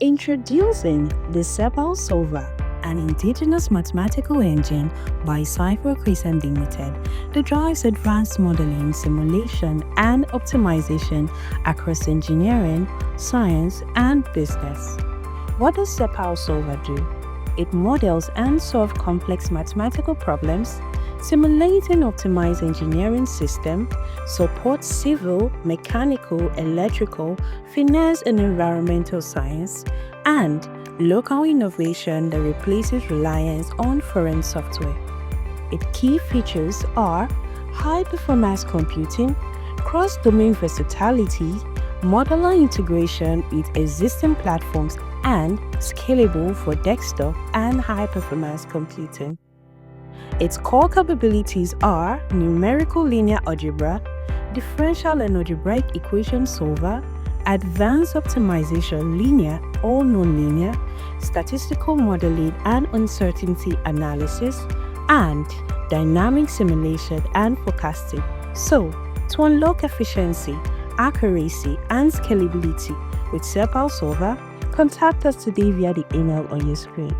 Introducing the Sepal Solver, an indigenous mathematical engine by Cypher Crescent Limited that drives advanced modeling, simulation, and optimization across engineering, science, and business. What does Sepal Solver do? It models and solves complex mathematical problems, simulate and optimize engineering systems, supports civil, mechanical, electrical, finance and environmental science, and local innovation that replaces reliance on foreign software. Its key features are high-performance computing, cross-domain versatility, modular integration with existing platforms, and scalable for desktop and high-performance computing. Its core capabilities are numerical linear algebra, differential and algebraic equation solver, advanced optimization linear or nonlinear, statistical modeling and uncertainty analysis, and dynamic simulation and forecasting. So, to unlock efficiency, accuracy, and scalability with Sepal Solver, contact us today via the email on your screen.